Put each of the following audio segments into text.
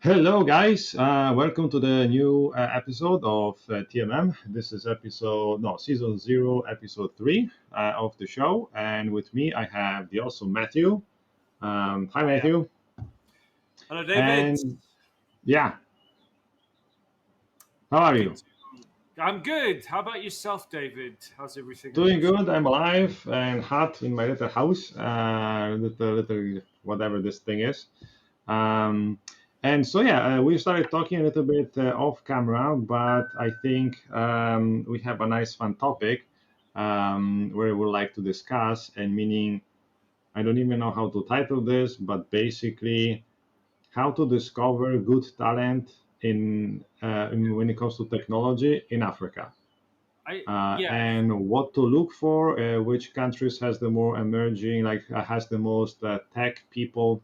Hello, guys. Welcome to the new episode of TMM. This is season 0, episode 3 of the show. And with me, I have the awesome Matthew. Hi, Yeah. Matthew. Hello, David. And yeah, how are Good. you? I'm good. How about yourself, David? How's everything on Doing your side? good. I'm alive and hot in my little house, little whatever this thing is. Um, and so, yeah, we started talking a little bit off camera, but I think we have a nice, fun topic where we would like to discuss. And meaning, I don't even know how to title this, but basically, how to discover good talent when it comes to technology in Africa. Yeah. And what to look for, which countries has the more emerging, has the most tech people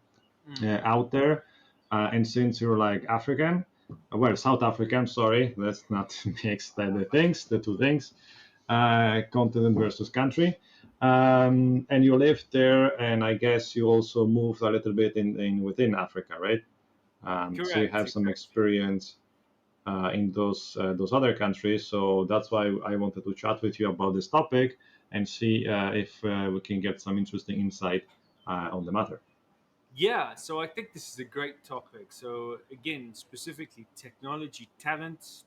Mm. out there. And since you're like African, well, South African, sorry, let's not mix the two things, continent versus country. And you lived there, and I guess you also moved a little bit in within Africa, right? So you Correct. have some Exactly. experience in those other countries. So that's why I wanted to chat with you about this topic and see if we can get some interesting insight on the matter. Yeah. So I think this is a great topic. So again, specifically technology, talent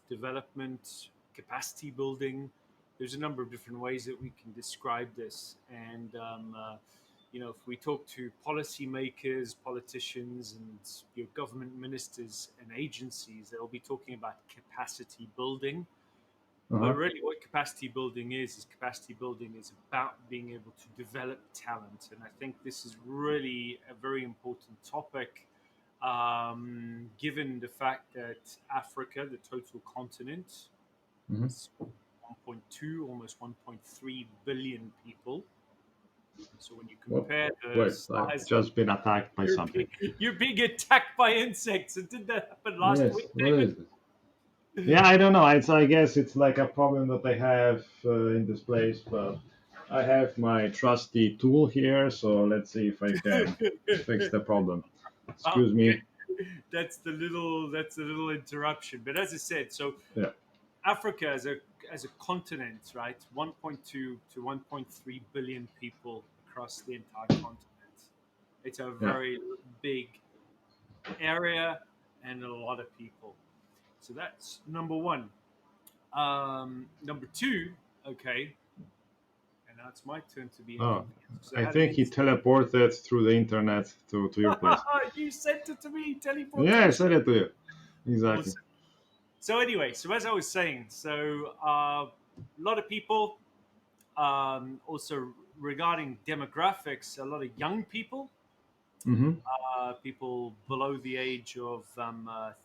development, capacity building. There's a number of different ways that we can describe this, and if we talk to policymakers, politicians, and your government ministers and agencies, they'll be talking about capacity building. But Uh-huh. really, what capacity building is capacity building is about being able to develop talent. And I think this is really a very important topic, given the fact that Africa, the total continent, Mhm. is 1.2, almost 1.3 billion people. So when you Whoop. compare the Wait, I've size, just been attacked by you're something. being, you're being attacked by insects. And did that happen last Yes, week, what David? is this? Yeah, I don't know. I guess it's like a problem that I have in this place, but I have my trusty tool here, so let's see if I can fix the problem. Excuse Okay, me. that's a little interruption. But as I said, so Yeah, Africa as a continent, right? 1.2 to 1.3 billion people across the entire continent. It's a yeah. very big area and a lot of people. So that's number one. Number two, okay, and now it's my turn to be Oh, inconvenienced because I I had an think he insect. teleported through the internet to your place. You sent it to me, Yeah, I teleportation. said it to you. Exactly. Awesome. So anyway, so as I was saying, a lot of people, also regarding demographics, a lot of young people, Mm-hmm. people below the age of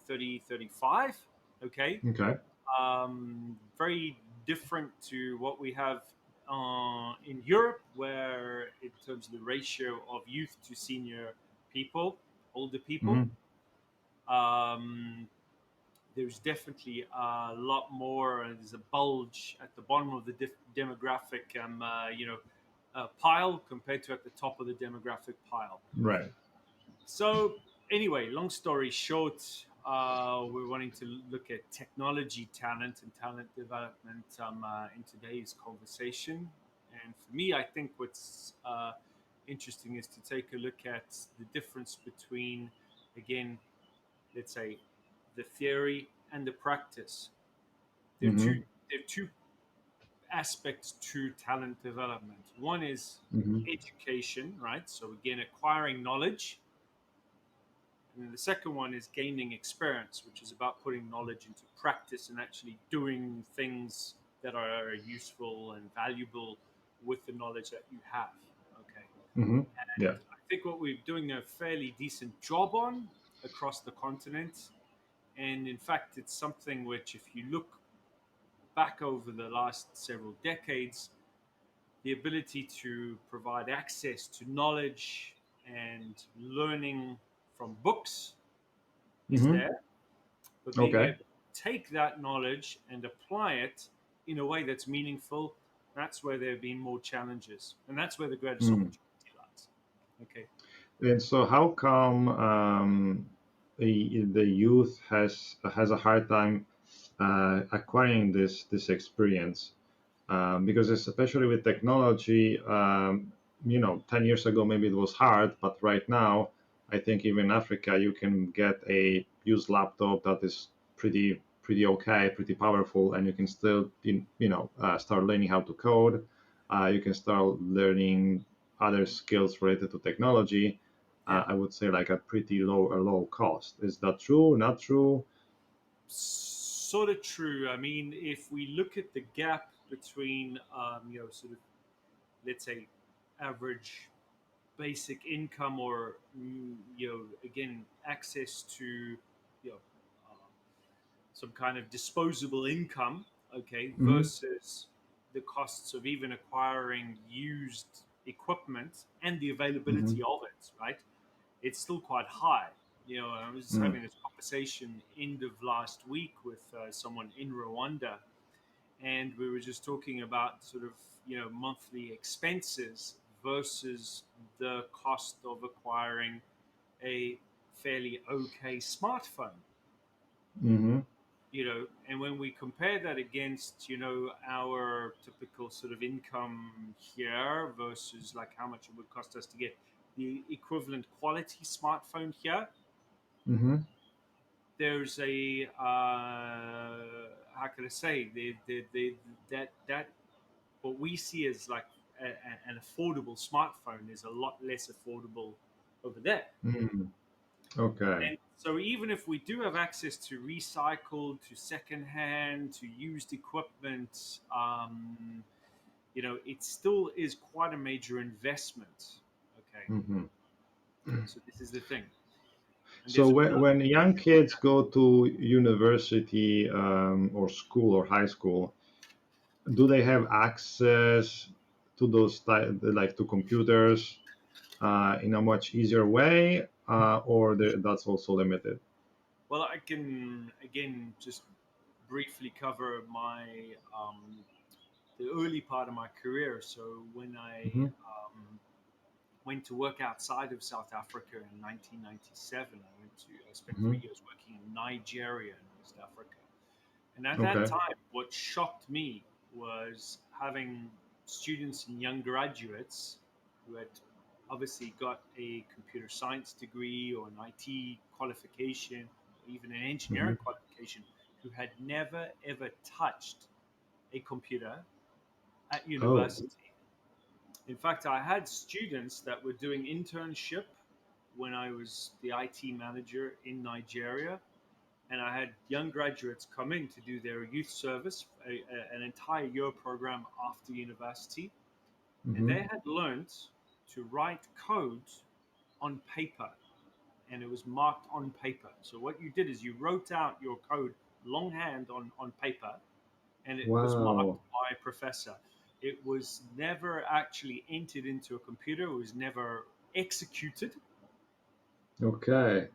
30, 35. Okay, Okay. very different to what we have in Europe, where in terms of the ratio of youth to senior people, older people. Mm-hmm. Um, there's definitely a lot more. There's a bulge at the bottom of the demographic, pile compared to at the top of the demographic pile. Right. So, anyway, long story short, we're wanting to look at technology talent and talent development in today's conversation. And for me, I think what's interesting is to take a look at the difference between, again, let's say, the theory and the practice. There are Mm-hmm. two. There are two aspects to talent development. One is Mm-hmm. education, right? So again, acquiring knowledge, and then the second one is gaining experience, which is about putting knowledge into practice and actually doing things that are useful and valuable with the knowledge that you have. Okay. Mm-hmm. And Yeah. I think what we're doing a fairly decent job on across the continent. And in fact, it's something which, if you look back over the last several decades, the ability to provide access to knowledge and learning from books is Mm-hmm. there, but being Okay. able to take that knowledge and apply it in a way that's meaningful, that's where there have been more challenges. And that's where the greatest Mm. opportunity lies. Okay. And so, how come? the youth has a hard time acquiring this experience, because especially with technology, 10 years ago maybe it was hard, but right now I think even in Africa you can get a used laptop that is pretty okay, pretty powerful, and you can still start learning how to code. You can start learning other skills related to technology. Yeah. I would say like a pretty low cost. Is that true? Not true? Sort of true. I mean, if we look at the gap between, sort of, let's say, average basic income or, again, access to, some kind of disposable income, okay, Mm-hmm. versus the costs of even acquiring used equipment and the Mm-hmm. availability of it, right? It's still quite high. I was Mm-hmm. having this conversation end of last week with someone in Rwanda, and we were just talking about sort of monthly expenses versus the cost of acquiring a fairly okay smartphone. Mm-hmm. And when we compare that against our typical sort of income here versus like how much it would cost us to get the equivalent quality smartphone here, Mm-hmm. there's a how can I say that what we see as like an affordable smartphone is a lot less affordable over there. Mm-hmm. Okay. And so even if we do have access to recycled, to secondhand, to used equipment, it still is quite a major investment. Okay, Mm-hmm. so this is the thing, and So there's a when million young reasons. kids go to university, or school or high school, do they have access to like to computers in a much easier way, or that's also limited? Well, I can again just briefly cover my the early part of my career. So when I Mm-hmm. went to work outside of South Africa in 1997, I spent Mm-hmm. 3 years working in Nigeria in West Africa. And at that Okay. time, what shocked me was having students and young graduates who had obviously got a computer science degree or an IT qualification, or even an Mm-hmm. engineering qualification, who had never ever touched a computer at Oh. university. In fact, I had students that were doing internship when I was the IT manager in Nigeria, and I had young graduates come in to do their youth service, an entire year program after university, and Mm-hmm. they had learned to write code on paper, and it was marked on paper. So what you did is you wrote out your code longhand on paper, and it was marked Wow. by a professor. It was never actually entered into a computer. It was never executed. Okay.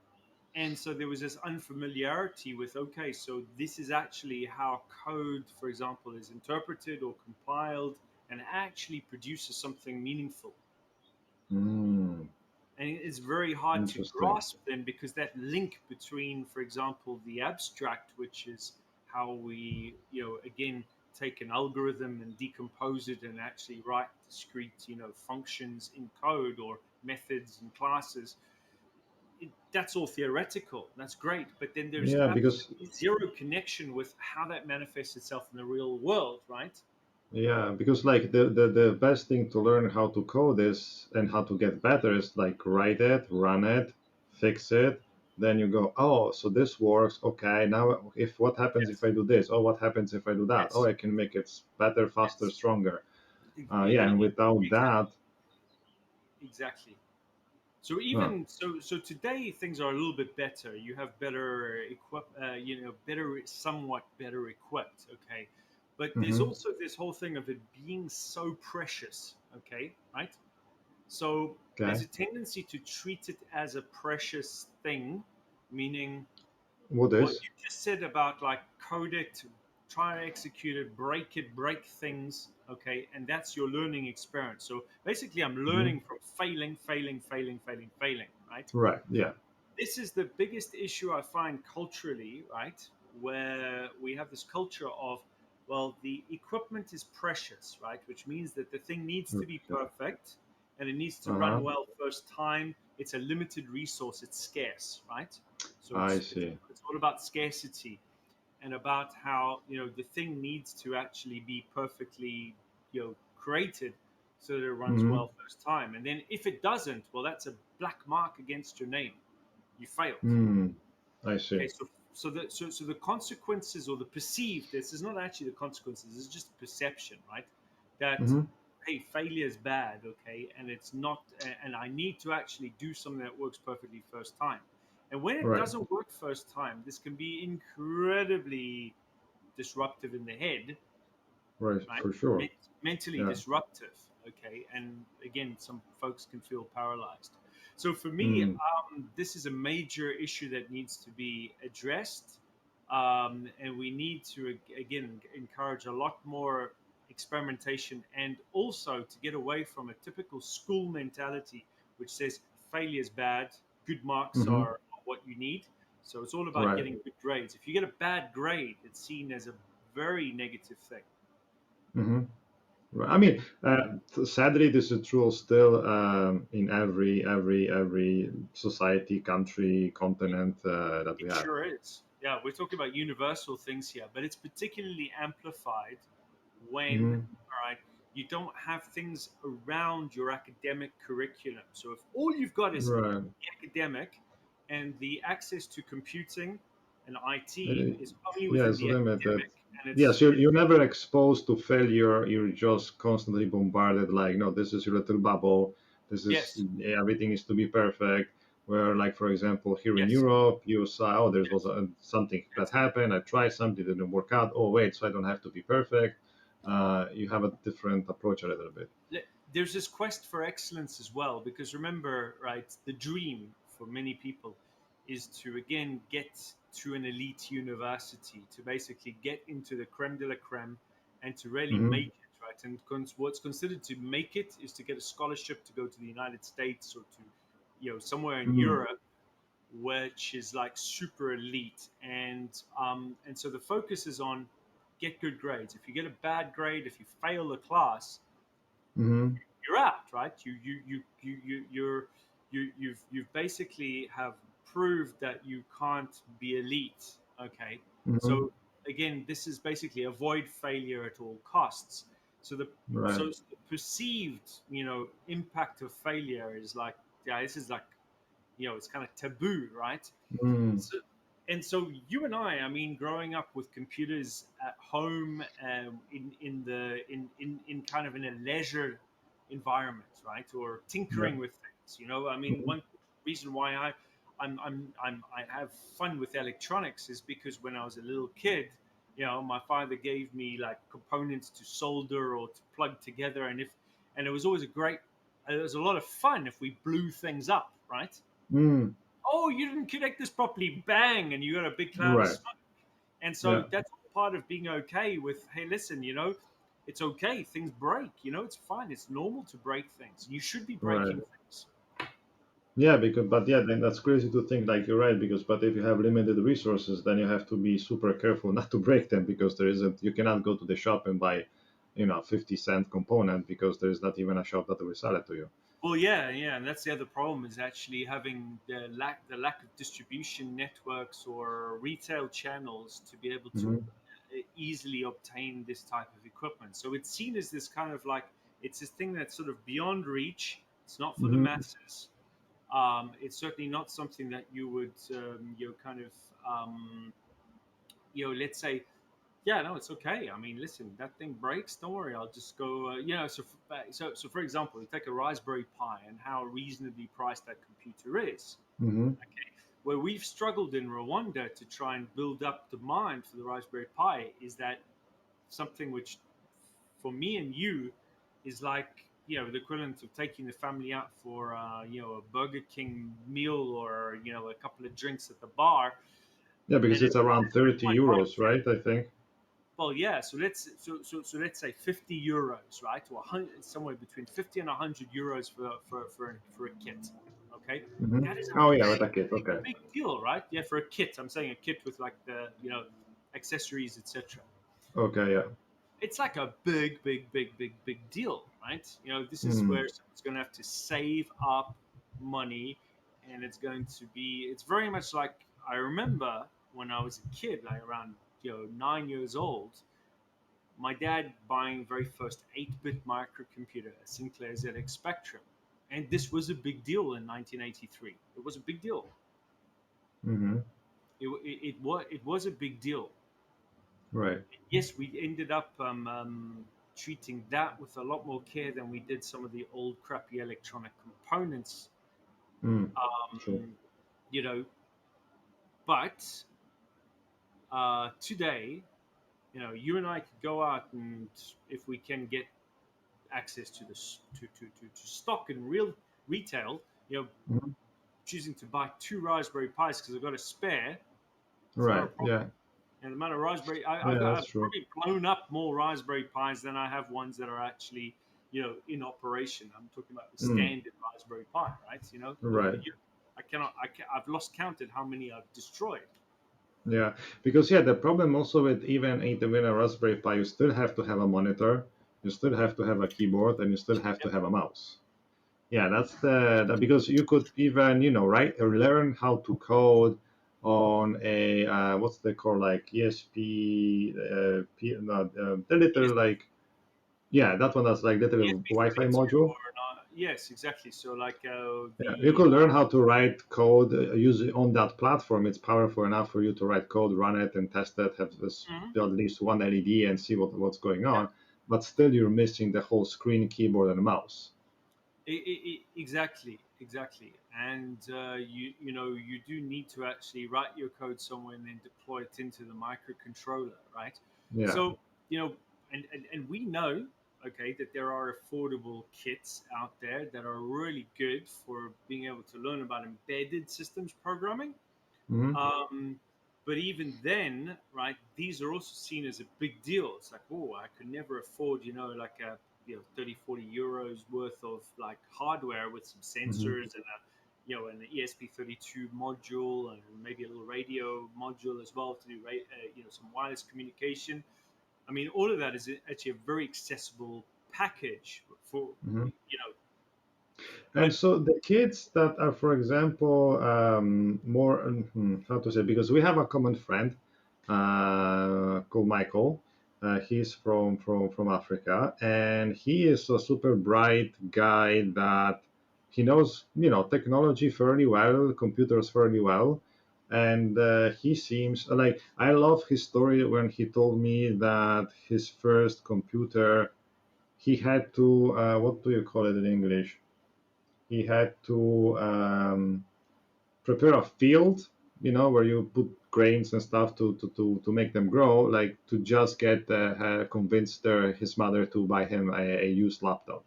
And so there was this unfamiliarity with, okay, so this is actually how code, for example, is interpreted or compiled and actually produces something meaningful. Mm. And it's very hard to Interesting. grasp then, because that link between, for example, the abstract, which is how we, again, take an algorithm and decompose it and actually write discrete, functions in code or methods and classes. That's all theoretical. That's great, but then there's Yeah, because absolutely zero connection with how that manifests itself in the real world, right? like the best thing to learn how to code is and how to get better is like write it, run it, fix it. Then you go, oh, so this works. Okay, now if what happens if Yes, I do this? Oh, what happens if I do that? Oh, yes, I can make it better, faster, yes. stronger. Yeah, and without Exactly, that, exactly. So uh, so today things are a little bit better. You have better better, somewhat better equipped. Okay, but there's hmm, also this whole thing of it being so precious. Okay, right? So there's okay, a tendency to treat it as a precious thing, meaning what what is? you just said about like code it, try and execute it, break things, okay, and that's your learning experience. So basically, I'm Hmm. learning from failing, right? Right. Yeah. this is the biggest issue I find culturally, right? Where we have this culture of, well, the equipment is precious, right? Which means that the thing needs to be Okay. perfect and it needs to run Uh-huh. well first time. It's a limited resource, it's scarce, right? So I it's see. it's all about scarcity and about how the thing needs to actually be perfectly created so that it runs Mm-hmm. well first time. And then if it doesn't, well, that's a black mark against your name. You failed. Mm. I Okay, see. so the consequences or the perceived, this is not actually the consequences, it's just a perception, right? That, Mm-hmm. hey, failure is bad, okay, and it's not, and I need to actually do something that works perfectly first time. And when it Right. doesn't work first time, this can be incredibly disruptive in the head, Right. right? For sure. Mentally Yeah. disruptive, okay? And again, some folks can feel paralyzed. So for me, Mm. this is a major issue that needs to be addressed. And we need to, again, encourage a lot more experimentation and also to get away from a typical school mentality, which says failure is bad, good marks Mm-hmm. are what you need. So it's all about Right. getting good grades. If you get a bad grade, it's seen as a very negative thing. Mm-hmm. Right. I mean, sadly, this is true still in every society, country, continent that we It have. sure is. Yeah, we're talking about universal things here, but it's particularly amplified when, Mm-hmm. all right, you don't have things around your academic curriculum. So if all you've got is Right. academic and the access to computing and IT Uh, is only yeah, within it's the limited. academic and Yes, it's you're never exposed to failure. You're just constantly bombarded like, no, this is your little bubble. This is yes, everything is to be perfect. Where, like for example, here in yes, Europe, you saw, oh, there was yes, something that that's it. happened. I tried something, didn't work out. Oh, wait, so I don't have to be perfect. You have a different approach a little bit. There's this quest for excellence as well, because remember, right, the dream for many people is to again get to an elite university, to basically get into the creme de la creme and to really Mm-hmm. make it, right? And what's considered to make it is to get a scholarship to go to the United States or to somewhere in Mm-hmm. Europe, which is like super elite. And so the focus is on get good grades. If you get a bad grade, if you fail the class, Mm-hmm. you're out, right? You've basically have proved that you can't be elite. Okay, Mm-hmm. so again, this is basically avoid failure at all costs. So the Right. the perceived impact of failure is like, yeah, this is like it's kind of taboo, right? Mm. So, and so you and I mean, growing up with computers at home, in kind of in a leisure environment, right, or Yeah. tinkering with things. I mean, Mm-hmm. one reason why I have fun with electronics is because when I was a little kid, my father gave me like components to solder or to plug together, and it was always a great. It was a lot of fun if we blew things up, right? Mm. Oh, you didn't connect this properly, bang, and you got a big cloud of Right. smoke. And so Yeah. that's part of being okay with, hey, listen, it's okay, things break, it's fine, it's normal to break things. You should be Right. breaking things. Yeah, because but yeah, then that's crazy to think like you're right because but if you have limited resources, then you have to be super careful not to break them because there isn't you cannot go to the shop and buy, 50-cent component because there is not even a shop that will sell it to you. Well, yeah, and that's the other problem is actually having the lack of distribution networks or retail channels to be able to Hmm. easily obtain this type of equipment. So it's seen as this kind of like it's this thing that's sort of beyond reach. It's not for the Hmm. masses. It's certainly not something that you would kind of let's say, yeah, no, it's okay. I mean, listen, that thing breaks. Don't worry, I'll just go. So for example, you take a Raspberry Pi and how reasonably priced that computer is. Hmm. Okay, where we've struggled in Rwanda to try and build up demand for the Raspberry Pi is that something which, for me and you, is like the equivalent of taking the family out for a Burger King meal or a couple of drinks at the bar, Yeah, because and it's it's around 30 quite euros, right? I think. well, yeah. So let's say 50 euros, right, or 100, somewhere between 50 and 100 euros for a kit. Okay, Hmm. that is a Oh yeah, with big, a kid. Okay. big deal, right? Yeah, for a kit. I'm saying a kit with like the accessories, etc. Okay. Yeah. It's like a big, big, big, big, big deal, right? This is Mm. where someone's going to have to save up money, and it's very much like I remember when I was a kid, like around 9 years old, my dad buying very first 8-bit microcomputer, a Sinclair ZX Spectrum, and this was a big deal in 1983. It was a big deal. Hmm. It was a big deal. Right. Yes, we ended up treating that with a lot more care than we did some of the old crappy electronic components. Mm. True. Um, you know, but today, you and I could go out and if we can get access to this to stock and real retail, Mhm. choosing to buy two Raspberry Pis because I've got a spare, it's not a Right. problem. Yeah. And the amount of Raspberry, Yeah. That's I've true. probably blown up more Raspberry Pis than I have ones that are actually, in operation. I'm talking about the Mm. standard Raspberry Pi, right? Over the Right. year, I've lost counted how many I've destroyed. Yeah. Because yeah, the problem also with even a Raspberry Pi, you still have to have a monitor, you still have to have a keyboard, and you still have to Yep. have a mouse. Yeah, that's because you could even write or learn how to code on a what's they call like ESP no, the little like yeah, that one that's like little Wi-Fi ESP32 module. or not? Yes, exactly. So like Yeah, you the could learn how to write code use it on that platform. It's powerful enough for you to write code, run it, and test it. Have this Mhm. at least one LED and see what's going Yeah. on. But still, you're missing the whole screen, keyboard, and mouse. Exactly, exactly. And you do need to actually write your code somewhere and then deploy it into the microcontroller, right? Yeah. So you know, and we know, okay, that there are affordable kits out there that are really good for being able to learn about embedded systems programming. Hmm. Um, but even then, right, these are also seen as a big deal. It's like, oh, I could never afford, like a 30, 40 euros worth of like hardware with some Hmm. sensors and an ESP32 module and maybe a little radio module as well to do some wireless communication. I mean, all of that is actually a very accessible package for Hmm. And but so the kids that are, for example, more how to say, because we have a common friend called Michael. He's from Africa, and he is a super bright guy that he knows technology fairly well, computers fairly well, and he seems like I love his story when he told me that his first computer he had to what do you call it in English? He had to prepare a field, where you put grains and stuff to make them grow, like to just get convince his mother to buy him a used laptop.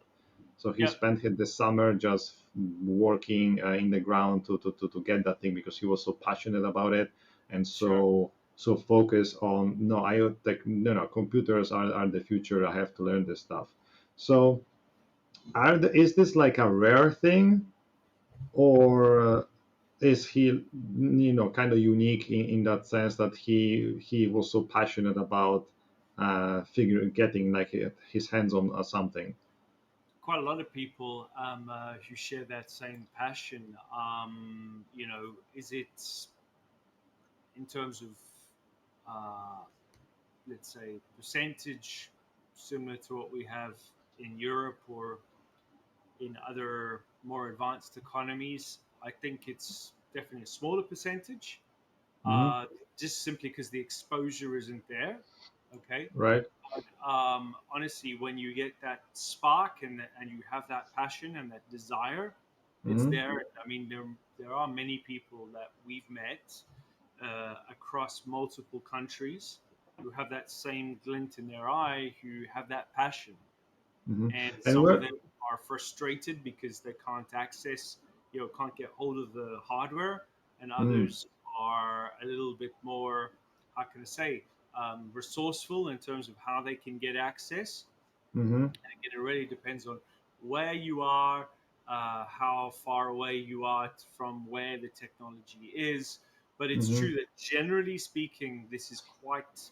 So he yeah, spent the summer just working in the ground to get that thing because he was so passionate about it and sure. so focused on no, no, computers are the future. I have to learn this stuff. So is this like a rare thing, or is he kind of unique in that sense that he was so passionate about getting like his hands on something. Quite a lot of people who share that same passion. Is it in terms of, uh, let's say, percentage similar to what we have in Europe or in other more advanced economies? I think it's definitely a smaller percentage, Hmm. just simply because the exposure isn't there. Okay, Right. honestly, when you get that spark and you have that passion and that desire, it's Hmm. there. I mean, there are many people that we've met across multiple countries who have that same glint in their eye, who have that passion, Hmm. and And some of where. them are frustrated because they can't access, can't get hold of the hardware, and Mm. others are a little bit more, how can I say, resourceful in terms of how they can get access. Hmm. And again, it really depends on where you are, how far away you are from where the technology is. But it's Mm-hmm. true that generally speaking, this is quite,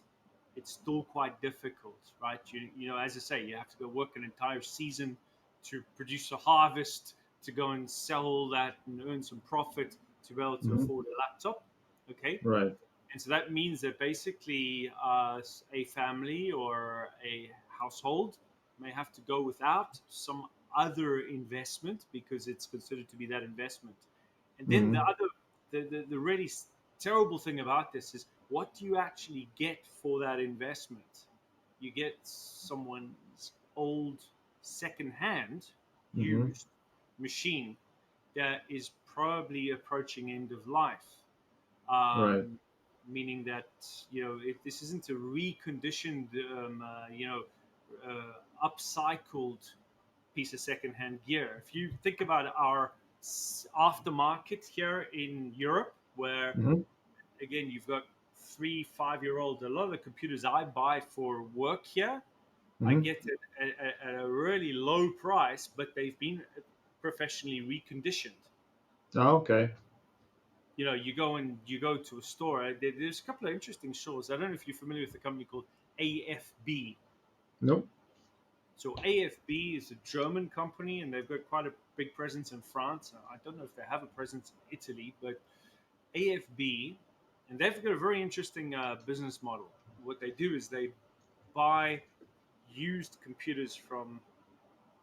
it's still quite difficult, right? You know, as I say, you have to go work an entire season to produce a harvest, to go and sell that and earn some profit to be able to Mm-hmm. afford a laptop. Okay. Right. And so that means that basically a family or a household may have to go without some other investment because it's considered to be that investment. And then Mm-hmm. the really terrible thing about this is what do you actually get for that investment? You get someone's old second-hand Mm-hmm. used machine that is probably approaching end of life, Right. um, meaning that if this isn't a reconditioned, upcycled piece of secondhand gear. If you think about our aftermarket here in Europe, where Mm-hmm. again you've got 3, 5-year-old, a lot of the computers I buy for work here, I Mm-hmm. get it at a really low price, but they've been professionally reconditioned. Oh, okay. You go to a store. There's a couple of interesting stores. I don't know if you're familiar with a company called AFB. Nope. So AFB is a German company, and they've got quite a big presence in France. I don't know if they have a presence in Italy, but AFB, and they've got a very interesting business model. What they do is they buy used computers from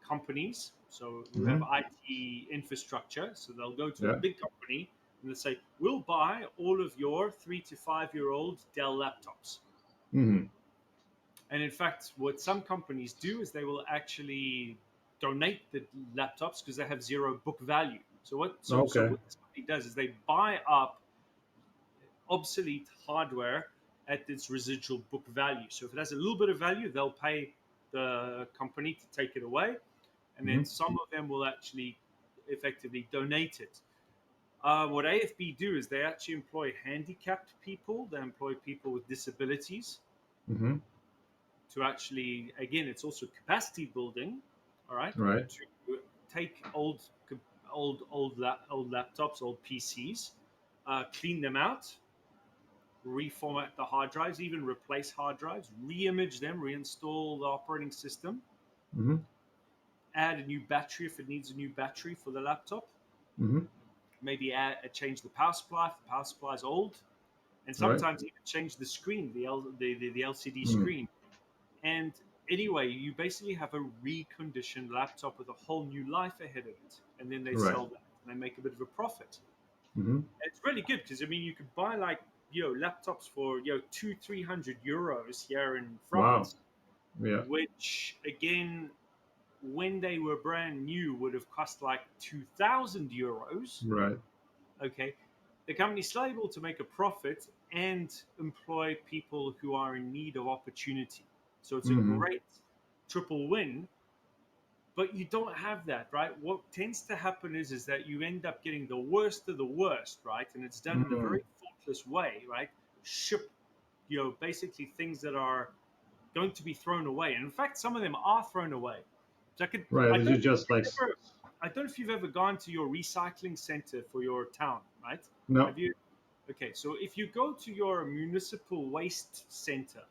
companies, so who have Mm-hmm. IT infrastructure. So they'll go to a Yeah. big company and they'll say, "We'll buy all of your 3 to 5 year old Dell laptops." Mm-hmm. And in fact, what some companies do is they will actually donate the laptops because they have zero book value. So Okay. what this company does is they buy up obsolete hardware at its residual book value. So if it has a little bit of value, they'll pay the company to take it away, and Mm-hmm. then some of them will actually effectively donate it. What AFB do is they actually employ handicapped people, they employ people with disabilities Mm-hmm. to actually, again, it's also capacity building, all right, Right. to take old laptops, old PCs, clean them out, reformat the hard drives, even replace hard drives, re-image them, reinstall the operating system, Mm-hmm. add a new battery if it needs a new battery for the laptop, Mm-hmm. maybe change the power supply if the power supply is old, and Right. sometimes even change the screen, the LCD Mm. screen. And anyway, you basically have a reconditioned laptop with a whole new life ahead of it, and then they Right. sell that and they make a bit of a profit. Mm-hmm. And it's really good because I mean you could buy like laptops for 200-300 euros here in Wow. France, Yeah. which again when they were brand new would have cost like 2,000 euros. Right. Okay, the company's still able to make a profit and employ people who are in need of opportunity. So it's a Mm-hmm. great triple win, but you don't have that, right? What tends to happen is that you end up getting the worst of the worst, right? And it's done in a Mm. very thoughtless way, right? Ship, basically things that are going to be thrown away. And in fact, some of them are thrown away. So Right. I This don't is know if just like you've ever, I don't know if you've ever gone to your recycling center for your town, right? no. Have you? Okay, so if you go to your municipal waste center,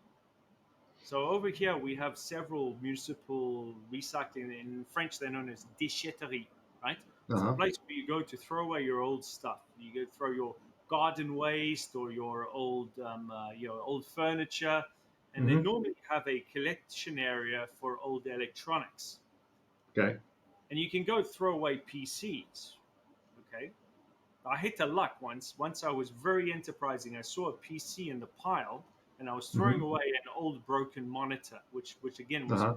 so over here we have several municipal recycling. In French, they're known as déchetteries, right? It's a Uh-huh. place where you go to throw away your old stuff. You go throw your garden waste or your old furniture, and they Mm-hmm. normally have a collection area for old electronics. Okay. And you can go throw away PCs. Okay, I hit a luck once. Once I was very enterprising. I saw a PC in the pile, and I was throwing Mm-hmm. away an old broken monitor, which again was Uh-huh.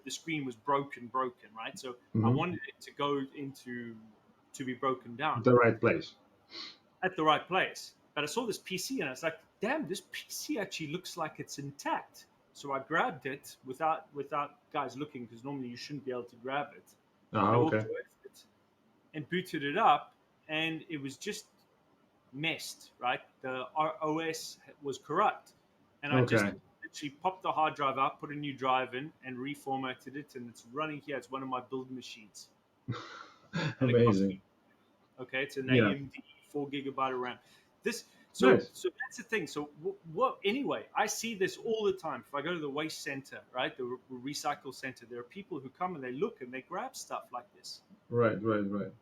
the screen was broken, right? So I Mm-hmm. wanted it to go into to be broken down The right place. at the right place. But I saw this PC, and I was like, "Damn, this PC actually looks like it's intact." So I grabbed it without guys looking, because normally you shouldn't be able to grab it. And Uh-huh. I walked Okay. away with it and booted it up, and it was just messed, right? The OS was corrupt. And I just Okay. literally popped the hard drive out, put a new drive in, and reformatted it. And it's running here. It's one of my build machines. and it costs Amazing. me. Okay, it's an Yeah. AMD 4 gigabyte of RAM. This Nice. so that's the thing. So what anyway? I see this all the time. If I go to the waste center, right, the recycle center, there are people who come and they look and they grab stuff like this, Right, right, right.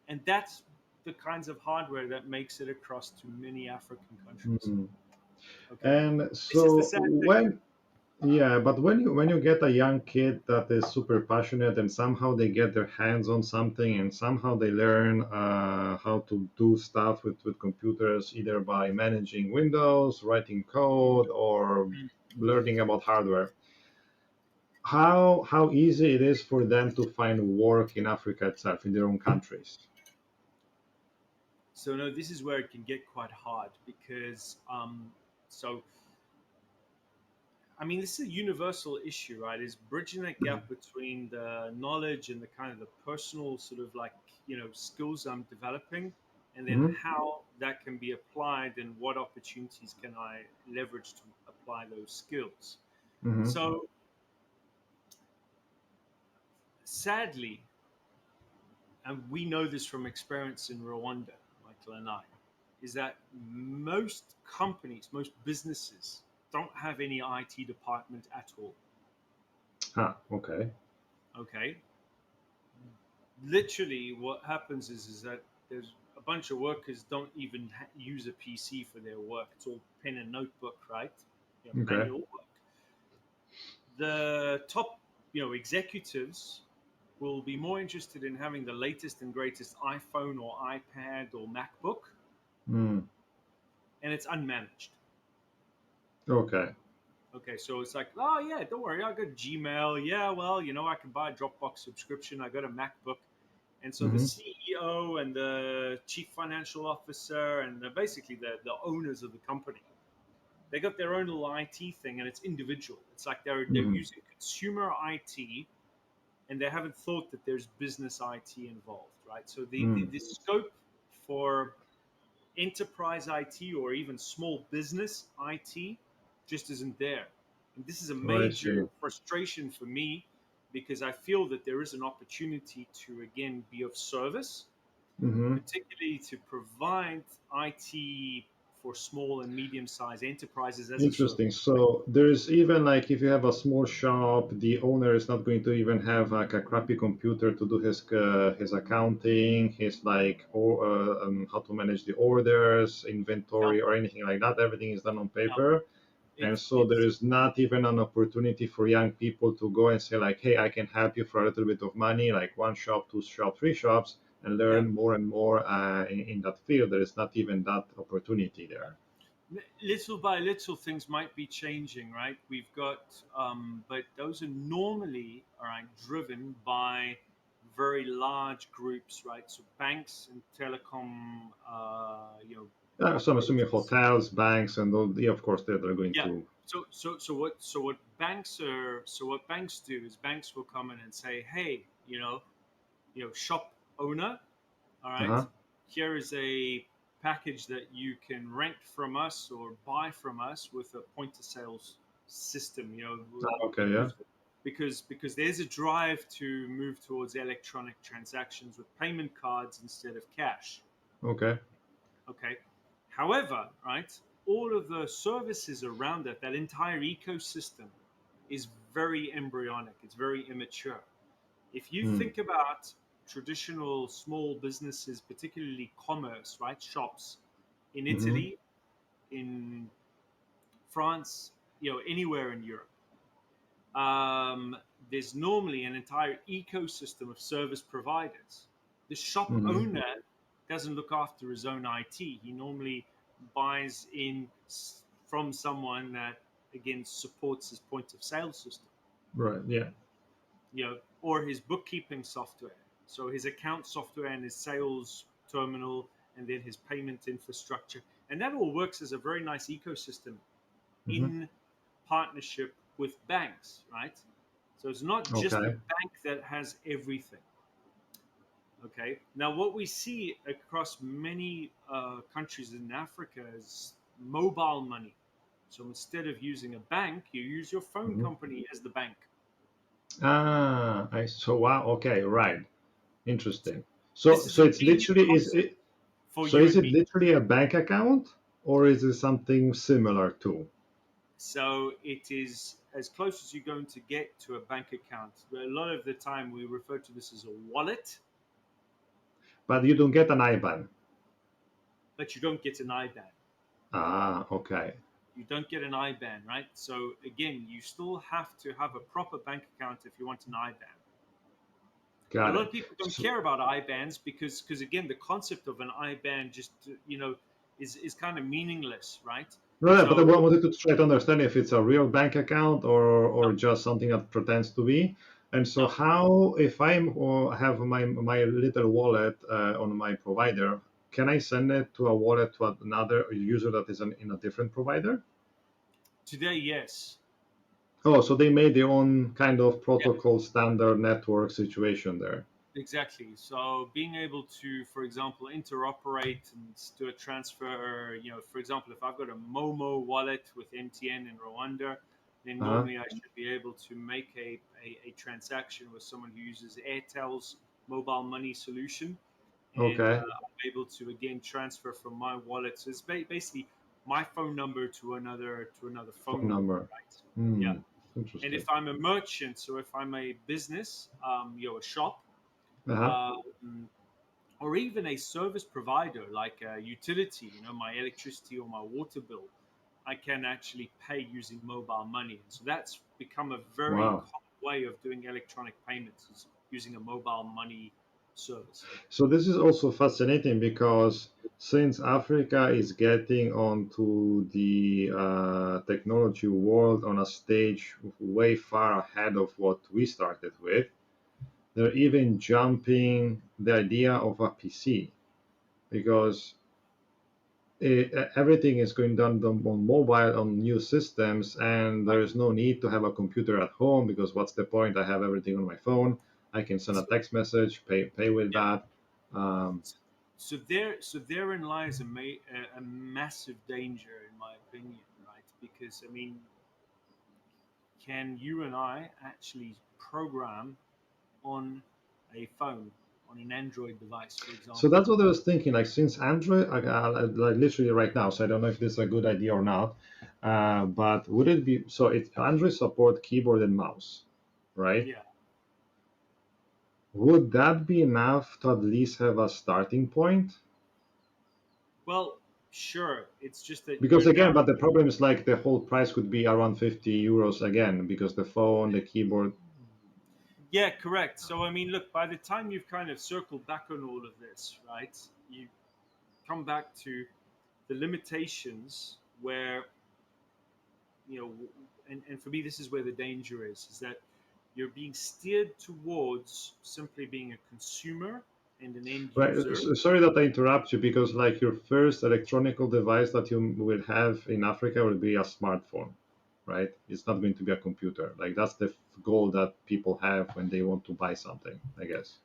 and that's the kinds of hardware that makes it across to many African countries. Mm. Okay, And this is the so sad thing. when yeah, but when you get a young kid that is super passionate and somehow they get their hands on something and somehow they learn how to do stuff with computers, either by managing Windows, writing code, or learning about hardware, how easy it is for them to find work in Africa itself, in their own countries. So no, this is where it can get quite hard because so I mean, this is a universal issue, right? Is bridging that gap between the knowledge and the kind of the personal sort of like, skills I'm developing, and then Hmm. how that can be applied and what opportunities can I leverage to apply those skills. Hmm. So, sadly, and we know this from experience in Rwanda, Michael and I, is that most companies, most businesses don't have any IT department at all. Ah, okay. Okay, literally what happens is that there's a bunch of workers don't even use a PC for their work. It's all pen and notebook, right? Okay. Manual work. The top, executives will be more interested in having the latest and greatest iPhone or iPad or MacBook, Mm. and it's unmanaged. Okay. Okay, so it's like, oh yeah, don't worry, I got Gmail. Yeah, well, I can buy a Dropbox subscription. I got a MacBook. And so the Hmm. CEO and the chief financial officer and basically the owners of the company, they got their own little IT thing, and it's individual. It's like they're Hmm. using consumer IT, and they haven't thought that there's business IT involved, right? So the scope for enterprise IT or even small business IT just isn't there. And this is a I see. major frustration for me because I feel that there is an opportunity to again be of service, Hmm. particularly to provide IT for small and medium sized enterprises as a Interesting. service. So there's even like if you have a small shop, the owner is not going to even have like a crappy computer to do his accounting, his like or how to manage the orders, Yeah, inventory, or anything like that. Everything is done on yeah. paper, and It's so there it's is not even an opportunity for young people to go and say like, "Hey, I can help you for a little bit of money, like one shop, two shop, three shops, and yeah. learn more and more in that field." There is not even that opportunity there. Little by little things might be changing, right? We've got but those are normally, all right, driven by very large groups, right? So banks and telecom, So I'm assuming operators. hotels, banks, and all, yeah, of course, they're going Yeah. to. So what banks do is banks will come in and say, hey, shop owner, all Uh right, huh. here is a package that you can rent from us or buy from us with a point of sales system, Okay. Yeah. because there's a drive to move towards electronic transactions with payment cards instead of cash. Okay. Okay. However, right, all of the services around it, that entire ecosystem is very embryonic, it's very immature. If you Mm. think about traditional small businesses, particularly commerce, right, shops in Mm-hmm. Italy, in France, anywhere in Europe, um, there's normally an entire ecosystem of service providers. The shop Mm-hmm. owner doesn't look after his own IT. He normally buys in from someone that again supports his point of sale system, Right. Yeah. or his bookkeeping software. So his account software and his sales terminal, and then his payment infrastructure, and that all works as a very nice ecosystem Mm-hmm. in partnership with banks, right? So it's not just the Okay. bank that has everything. Okay. Now, what we see across many countries in Africa is mobile money. So instead of using a bank, you use your phone Mm-hmm. company as the bank. Ah, I so wow. Okay. Right. Interesting. So This is so a it's brilliant literally is concept it for so you is and it me. literally a bank account or is it something similar to? So it is as close as you're going to get to a bank account. A lot of the time, we refer to this as a wallet, But you don't get an IBAN. but you don't get an IBAN. Ah, okay. You don't get an IBAN, right? So again, you still have to have a proper bank account if you want an IBAN. A Got lot it. of people don't So, care about IBANs because again, the concept of an IBAN just is kind of meaningless, right? no, yeah, but I So wanted to try to understand if it's a real bank account no, or just something that pretends to be. And so, no. how if I have my little wallet on my provider, can I send it to a wallet to another user that is in a different provider? Today, yes. Oh, so they made their own kind of Yeah. protocol standard network situation there. Exactly. So being able to, for example, interoperate and do a transfer, for example, if I've got a Momo wallet with MTN in Rwanda, then Uh-huh. normally I should be able to make a transaction with someone who uses Airtel's mobile money solution. And Okay. I'm able to again transfer from my wallet. So it's basically my phone number to another phone Phone number, number. right? Yeah. Hmm. And Interesting. if I'm a merchant, so if I'm a business, a shop, Uh-huh. um, or even a service provider like a utility, my electricity or my water bill, I can actually pay using mobile money. And so that's become a very Wow. common way of doing electronic payments is using a mobile money service. So this is also fascinating because since Africa is getting onto the technology world on a stage way far ahead of what we started with, they're even jumping the idea of a PC because everything is going done on mobile on new systems, and Right. there's no need to have a computer at home because what's the point? I have everything on my phone. I can send a So, text message, pay with yeah. that. Um, So therein lies a massive danger, in my opinion, right? Because I mean, can you and I actually program on a phone, on an Android device, for So example? that's what I was thinking. Like since Android, like literally right now, so I don't know if this is a good idea or not. But would it be so? It Android support keyboard and mouse, right? Yeah. Would that be enough to at least have a starting point? Well, sure. It's just that Because you're again, now. but the problem is like the whole price could be around 50 euros again because the phone, the keyboard. Yeah, correct. So I mean, look, by the time you've kind of circled back on all of this, right? You come back to the limitations where you know, and for me, this is where the danger is that you're being steered towards simply being a consumer and an end Right. user. Sorry that I interrupt you because like your first electronical device that you will have in Africa will be a smartphone, right? It's not going to be a computer. Like that's the goal that people have when they want to buy something, I guess.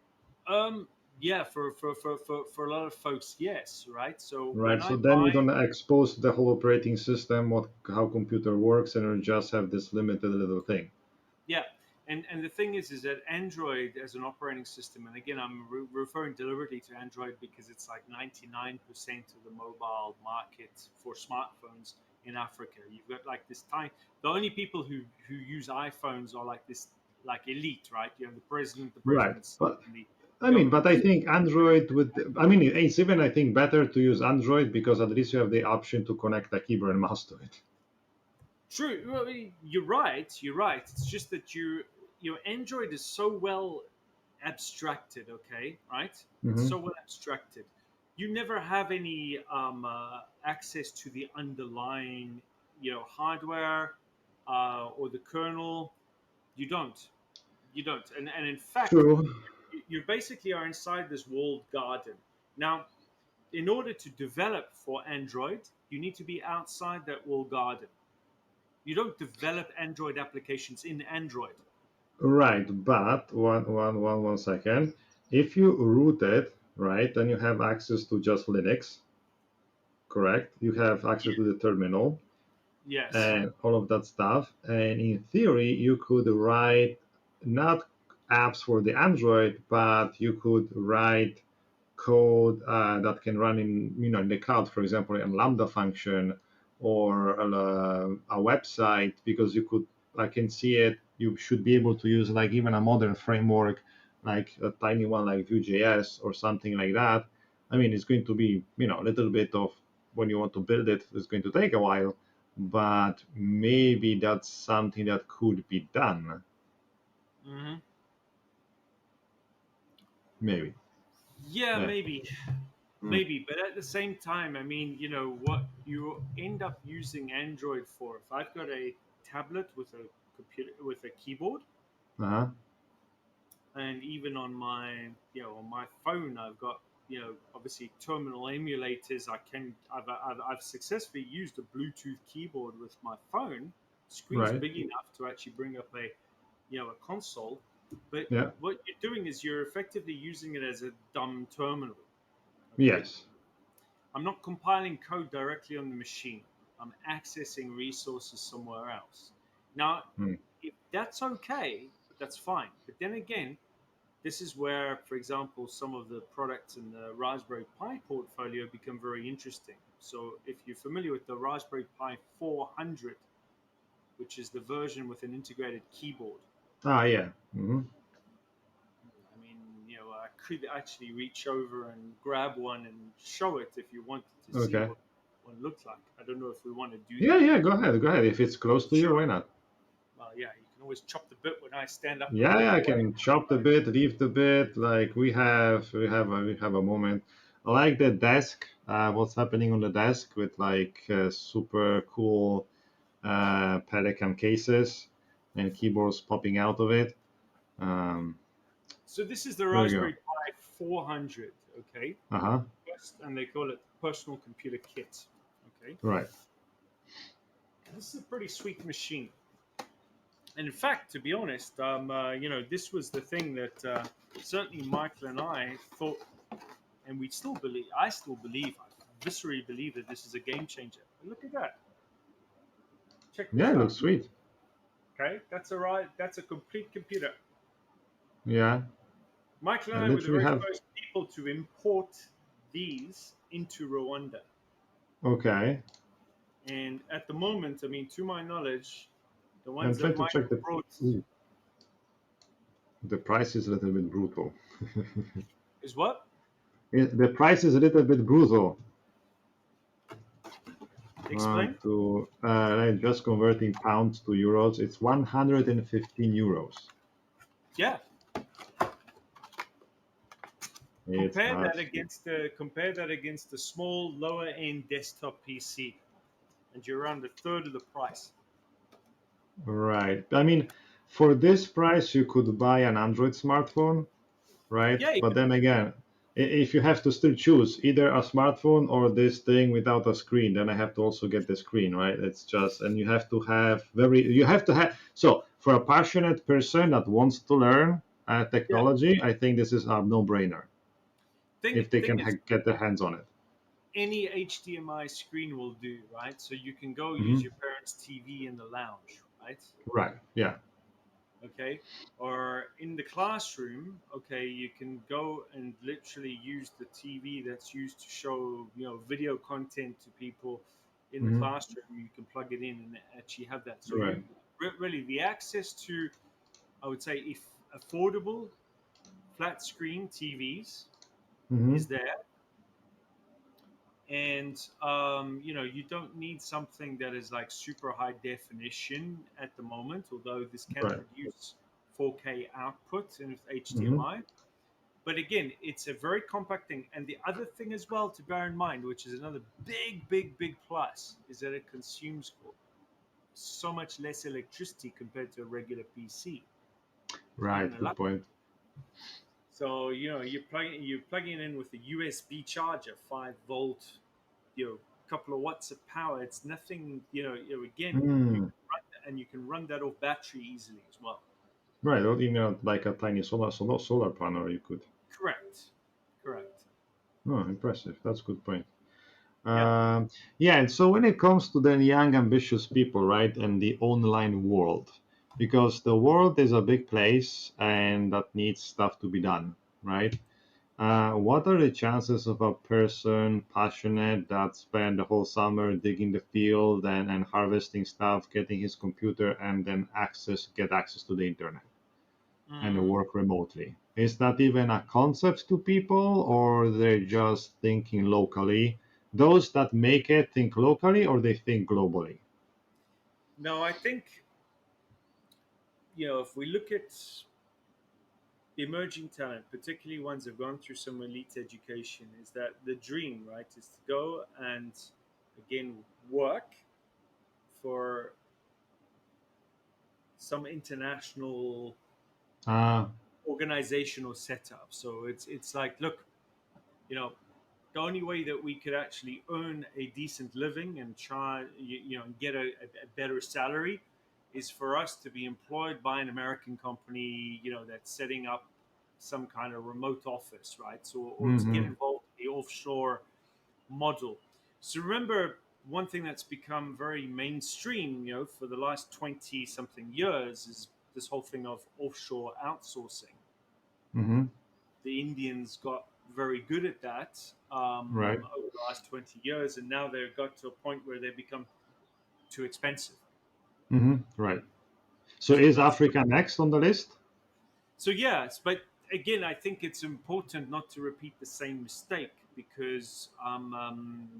Um, yeah, for a lot of folks, yes, right. So Right. when So I then buy, you're gonna expose the whole operating system, what how computer works, and you just have this limited little thing. yeah, and the thing is that Android as an operating system, and again, I'm referring deliberately to Android because it's like 99% of the mobile market for smartphones in Africa. You've got like this time. The only people who use iPhones are like this, like elite, right? You have the president, the Right. presidency, But and the I mean, government. but I think Android would. I mean, it's even I think better to use Android because at least you have the option to connect a keyboard and mouse to it. True. Well, you're right. You're right. It's just that your Android is so well abstracted. Okay, right? It's Hmm. so well abstracted. You never have any access to the underlying, hardware or the kernel. You don't. You don't. And in fact, True. you basically are inside this walled garden. Now, in order to develop for Android, you need to be outside that walled garden. You don't develop Android applications in Android. Right, but one second. If you root it, right, then you have access to just Linux, correct? You have access to the terminal Yes. and all of that stuff. And in theory, you could write not apps for the Android, but you could write. code that can run in in the cloud, for example, a Lambda function or a website, because you could, I can see it. You should be able to use like even a modern framework, like a tiny one like Vue.js or something like that. I mean, it's going to be a little bit of, when you want to build it, it's going to take a while, but maybe that's something that could be done. Hmm. Maybe. Yeah, Yeah. maybe. Mm. Maybe, but at the same time, I mean, what you end up using Android for. If I've got a tablet with a computer with a keyboard, Uh-huh. and even on my on my phone, I've got obviously terminal emulators. I've successfully used a Bluetooth keyboard with my phone. Screen's Right. big enough to actually bring up a console, but Yeah. what you're doing is you're effectively using it as a dumb terminal. Okay, Yes. I'm not compiling code directly on the machine. I'm accessing resources somewhere else. Now, Mm. if that's okay, that's fine. But then again, this is where, for example, some of the products in the Raspberry Pi portfolio become very interesting. So, if you're familiar with the Raspberry Pi 400, which is the version with an integrated keyboard, Ah, yeah. I mean, I could actually reach over and grab one and show it if you wanted to see Okay. what one looks like. I don't know if we want to do Yeah, that. yeah. Go ahead. Go ahead. If it's close to you, Sure. why not? Well, yeah, you can always chop the bit when I stand up and Yeah, walk yeah, I away. can chop the bit, leave the bit. Like we have a moment. I like the desk. What's happening on the desk with like super cool Pelican cases and keyboards popping out of it. Um, So this is the there we go. Raspberry Pi 400, okay? Uh huh. And they call it personal computer kit, okay? Right. This is a pretty sweet machine. And in fact, to be honest, this was the thing that certainly Michael and I thought, and we still believe, I still believe, I viscerally believe that this is a game changer. And look at that. Check Yeah, this it out. looks sweet. Okay, that's a complete computer. Yeah, Michael I and I were the literally very have. first people to import these into Rwanda. Okay. And at the moment, I mean, to my knowledge, the I'm ones that trying to check Michael the. brought Ooh, the price is a little bit brutal. is what? The price is a little bit brutal. Explain? Like just converting pounds to euros, it's 115 euros. Yeah. It's absolutely Compare that against the small lower end desktop PC, and you're around a third of the price. right. I mean, for this price, you could buy an Android smartphone, right? Yeah, But then again, if you have to still choose either a smartphone or this thing without a screen, then I have to also get the screen, right? It's just, and you have to have, so for a passionate person that wants to learn yeah. technology, I think this is a no-brainer if they Thing can is, get their hands on it. any HDMI screen will do, right? So you can go use Hmm. your parents' TV in the lounge, right? Right. Yeah. Okay, or in the classroom, okay, you can go and literally use the TV that's used to show video content to people in the Hmm. classroom. You can plug it in and actually have that. So Right. really the access to, I would say, if affordable flat screen TVs Hmm. is there. And you don't need something that is like super high definition at the moment, although this can Right. produce 4K output in Hmm. HDMI. But again, it's a very compact thing. And the other thing as well to bear in mind, which is another big plus, is that it consumes so much less electricity compared to a regular PC or even Right. a Good laptop. point. So you're plugging it in with a USB charger, 5 volt, couple of watts of power. It's nothing. Again, you Hmm. can run and you can run that off battery easily as well. Right. Or even like a tiny solar panel, you could. Correct. Correct. Oh, impressive. That's a good point. Yeah. Um, yeah, and so when it comes to the young, ambitious people, right, and the online world, because the world is a big place and that needs stuff to be done, right? What are the chances of a person passionate that spent the whole summer digging the field and harvesting stuff, getting his computer, and then get access to the internet and Mm. work remotely? Is that even a concept to people, or they're just thinking locally? Those that make it think locally, or they think globally? No, I think, if we look at emerging talent, particularly ones who've gone through some elite education, is that the dream, right, is to go and again work for some international Ah, organizational setup. So it's like, look, you know, the only way that we could actually earn a decent living and try, and get a better salary is for us to be employed by an American company, that's setting up some kind of remote office, right? So, or to get mm-hmm, involved in the offshore model. So remember, one thing that's become very mainstream, for the last 20 something years is this whole thing of offshore outsourcing. mm-hmm, The Indians got very good at that right, over the last 20 years, and now they've got to a point where they become too expensive. mm-hmm, right. So So is that's Africa next on the list? so yes, but again, I think it's important not to repeat the same mistake because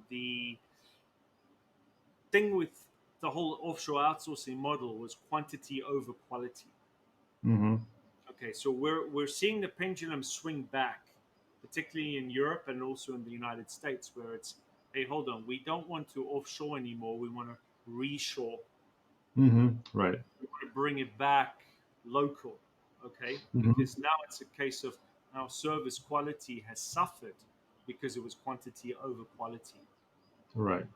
the thing with the whole offshore outsourcing model was quantity over quality. Mm-hmm, Okay, so we're seeing the pendulum swing back, particularly in Europe and also in the United States, where it's, hey, hold on, we don't want to offshore anymore. We want to reshore. mm-hmm, right. We want to bring it back local. Okay, Mm-hmm, because now it's a case of our service quality has suffered because it was quantity over quality. right.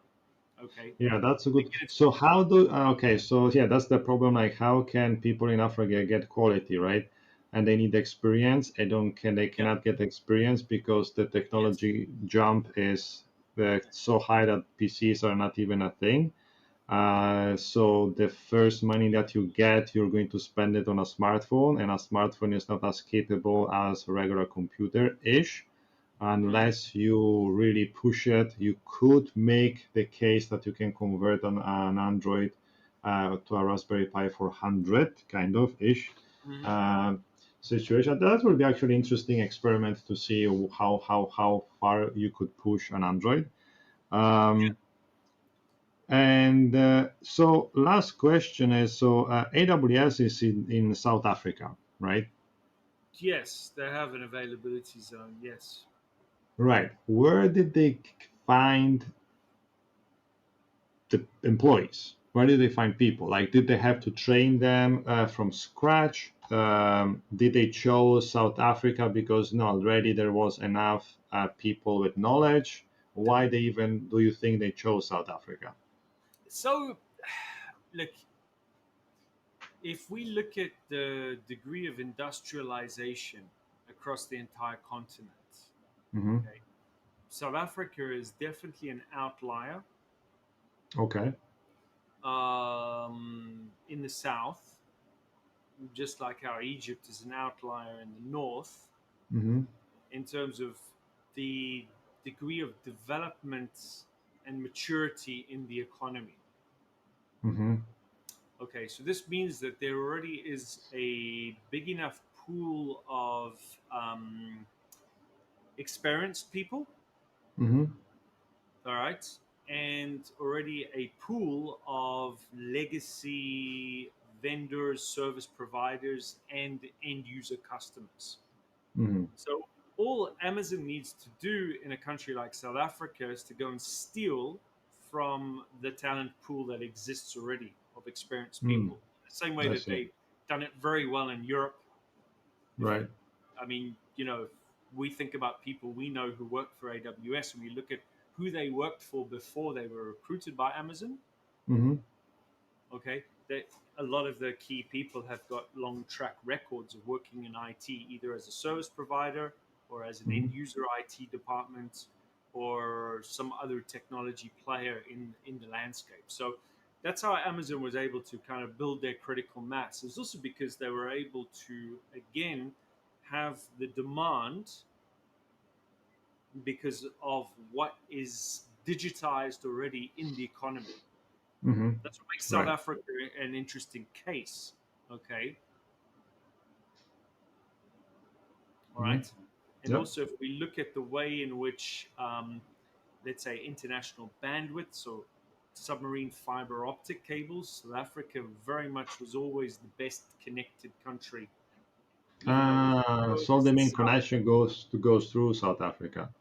Okay, Yeah, that's a good. again, it's So how do okay, so yeah, that's the problem. Like, how can people in Africa get quality, right? And they need experience. They yeah, cannot get experience because the yes, technology jump is so high that PCs are not even a thing. So the first money that you get, you're going to spend it on a smartphone, and a smartphone is not as capable as a regular computer ish. mm, Unless you really push it, you could make the case that you can convert an Android to a Raspberry Pi 400 kind of ish mm, uh, situation. That would be actually interesting experiment to see how far you could push an Android. yeah, Um, and so last question is, so AWS is in South Africa, right? yes, they have an availability zone. Yes. Right. Where did they find the employees? Where did they find people? Like, did they have to train them from scratch? Did they chose South Africa because no, already there was enough people with knowledge? Why they even do you think they chose South Africa? So, look, if we look at the degree of industrialization across the entire continent, Hmm. okay, South Africa is definitely an outlier Okay. in the south, just like how Egypt is an outlier in the north Hmm. in terms of the degree of development and maturity in the economy. Hmm. Okay, so this means that there already is a big enough pool of um, experienced people, Hmm. all right, and already a pool of legacy vendors, service providers, and end user customers. Hmm. So all Amazon needs to do in a country like South Africa is to go and steal from the talent pool that exists already of experienced Mm. people. The same way I that see. they've done it very well in Europe. If Right. I mean, if we think about people we know who work for AWS and we look at who they worked for before they were recruited by Amazon, Hmm. okay, a lot of the key people have got long track records of working in IT, either as a service provider or as an Hmm. end user IT department or some other technology player in the landscape. So that's how Amazon was able to kind of build their critical mass. It's also because they were able to, again, have the demand because of what is digitized already in the economy. Mm-hmm. That's what makes South Right. Africa an interesting case. Okay, all Mm-hmm. right. And Yep. also, if we look at the way in which, let's say, international bandwidth, so submarine fiber optic cables, South Africa very much was always the best connected country, even though it was the So the furthest main south. connection goes through South Africa.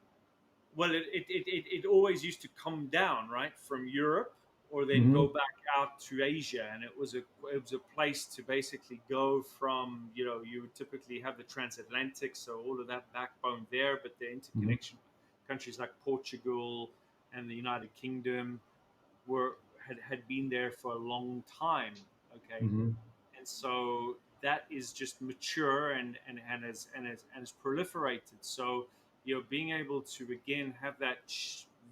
Well, it always used to come down right from Europe, or then Mm-hmm. go back out to Asia, and it was a place to basically go from. You would typically have the transatlantic, so all of that backbone there, but the Mm-hmm. interconnection, countries like Portugal and the United Kingdom were had been there for a long time. Okay, Mm-hmm. and so that is just mature and has proliferated. So being able to again have that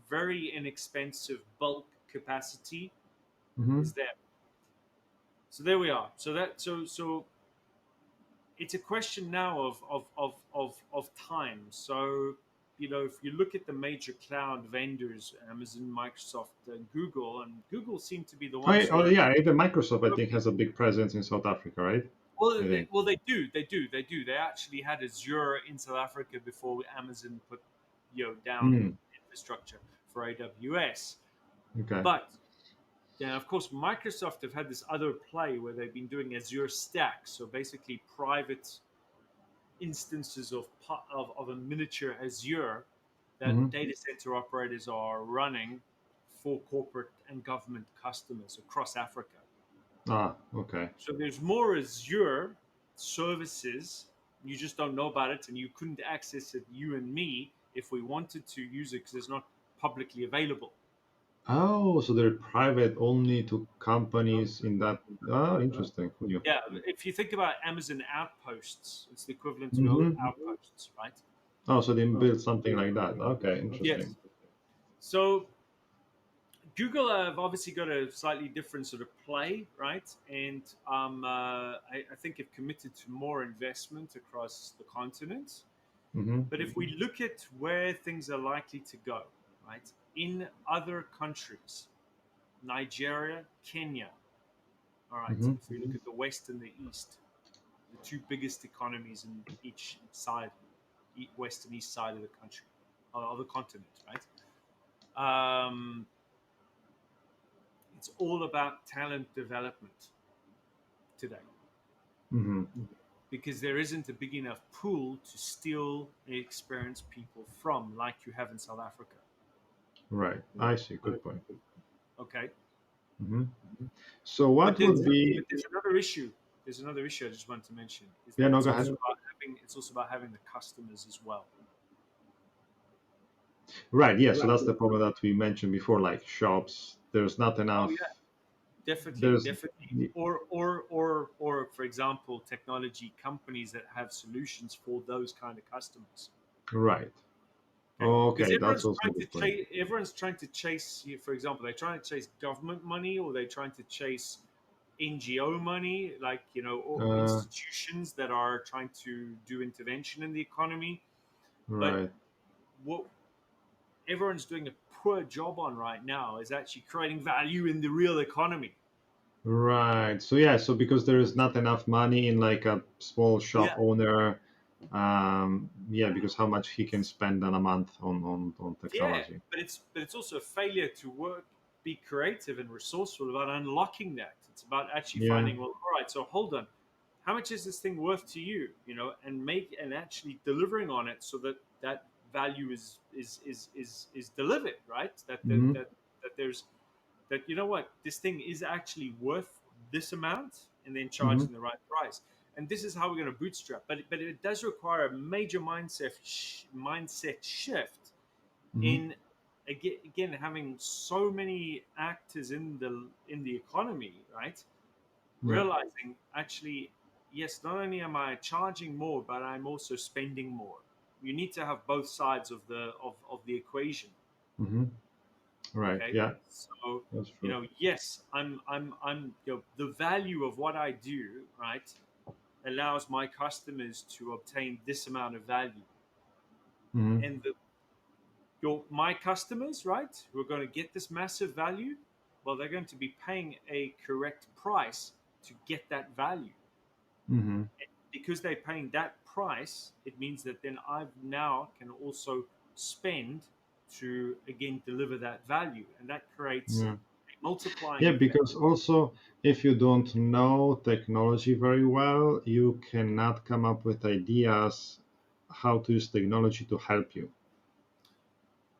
very inexpensive bulk capacity Mm-hmm. is there. So there we are. So it's a question now of time. So if you look at the major cloud vendors, Amazon, Microsoft, and Google seem to be the Oh, ones who are yeah, even Microsoft, I think, has a big presence in South Africa, right? Well, I think. they do. They actually had Azure in South Africa before Amazon put, down Mm. infrastructure for AWS. Okay. But then, of course, Microsoft have had this other play where they've been doing Azure Stack, so basically private instances of a miniature Azure that Mm-hmm. data center operators are running for corporate and government customers across Africa. Ah, okay. So there's more Azure services. You just don't know about it, and you couldn't access it, you and me, if we wanted to use it because it's not publicly available. Oh, so they're private only to companies in that. Oh, interesting. Who knew? Yeah, if you think about Amazon Outposts, it's the equivalent to Mm-hmm. Outposts, right? Oh, so they built something like that. Okay, interesting. Yes. So Google have obviously got a slightly different sort of play, right? And I think have committed to more investment across the continent. Mm-hmm. But if we look at where things are likely to go, right, in other countries, Nigeria, Kenya, all right, Mm-hmm. if we look at the West and the East, the two biggest economies in each side, West and East side of the country, of the continent, right? Um, it's all about talent development today Mm-hmm. because there isn't a big enough pool to steal experienced people from like you have in South Africa. Right. I see. Good point. Okay. Mm-hmm. So But what there's would but be? there's another issue. There's another issue I just want to mention is Yeah, that no, it's go also ahead. about having the customers as well. Right. Yeah. So that's the problem that we mentioned before. Like shops, there's not Oh enough. yeah, definitely, There's definitely. Or for example, technology companies that have solutions for those kind of customers. right. Okay, because Okay, that's also a good point. everyone's trying to chase. For example, they're trying to chase government money, or they're trying to chase NGO money, like or Uh, institutions that are trying to do intervention in the economy. But right. what everyone's doing a poor job on right now is actually creating value in the real economy. Right. So yeah, so because there is not enough money in like a small shop Yeah, owner, yeah, because how much he can spend on a month on yeah, technology. but it's also a failure to be creative and resourceful about unlocking that. It's about actually Yeah. finding, well, all right, so hold on, how much is this thing worth to you? And actually delivering on it so that that value is delivered, right? Hmm. That there's that what this thing is actually worth this amount, and then Hmm. charging the right price. And this is how we're going to bootstrap. But it does require a major mindset shift Hmm. in again having so many actors in the economy, right? Yeah. Realizing actually, yes, not only am I charging more, but I'm also spending more. You need to have both sides of the equation. Hmm. Right. Okay, Yeah, so that's true. yes, I'm the value of what I do, right, allows my customers to obtain this amount of value, Hmm. and My customers, right, who are going to get this massive value, well, they're going to be paying a correct price to get that value. Mm-hmm. Because they're paying that price, it means that then I now can also spend to again deliver that value, and that creates Yeah. a multiplying Yeah, effect. because also if you don't know technology very well, you cannot come up with ideas how to use technology to help you.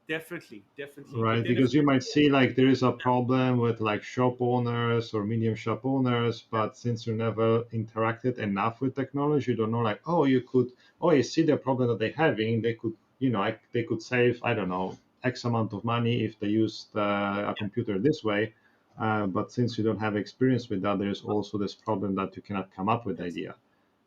Definitely, definitely. But Right, then, if because you might see like there is a problem with like shop owners or medium shop owners, but since you never interacted enough with technology, you don't know like, oh, you could, oh, you see the problem that they're having, they could, like, they could save, I don't know, X amount of money if they used a computer this way. But since you don't have experience with that, there's also this problem that you cannot come up with yes, idea.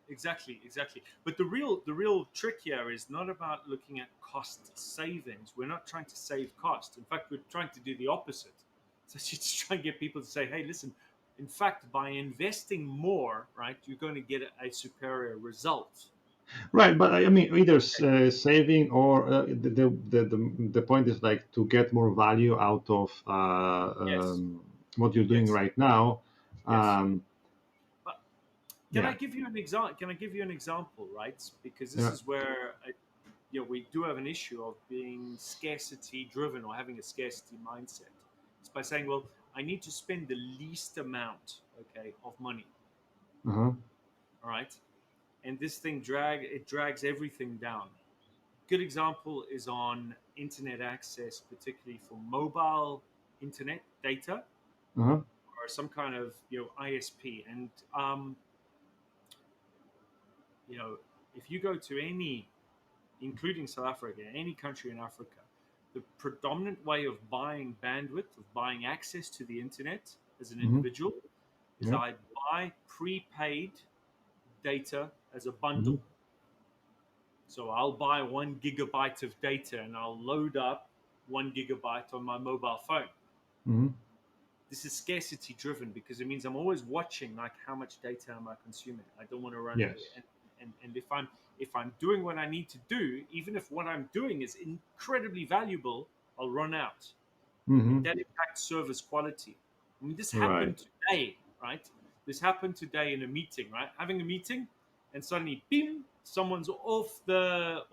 exactly, exactly. But the real trick here is not about looking at cost savings. We're not trying to save cost. In fact, we're trying to do the opposite. So just try and get people to say, "Hey, listen. In fact, by investing more, right, you're going to get a superior result." Right, but I mean, either Okay. saving or the point is like to get more value out of Yes. what you're doing Yes. right now. Yes. Um, But can I yeah, give you an example? Can I give you an example, right? Because this yeah, is where we do have an issue of being scarcity driven or having a scarcity mindset. It's by saying, well, I need to spend the least amount, okay, of money, uh-huh, all right, and this thing drags everything down. Good example is on internet access, particularly for mobile internet data uh-huh, or some kind of ISP, and you know if you go to any, including South Africa, any country in Africa, the predominant way of buying bandwidth, of buying access to the internet as an hmm, individual, is yeah, I buy prepaid data as a bundle. hmm, So I'll buy 1 gigabyte of data and I'll load up 1 gigabyte on my mobile phone. hmm, This is scarcity driven because it means I'm always watching like how much data am I consuming. I don't want to run yes, and if I'm doing what I need to do, even if what I'm doing is incredibly valuable, I'll run out. And hmm, that impacts service quality. I mean, this right, happened today, right? This happened today in a meeting, right? Having a meeting, and suddenly, bim, someone's off the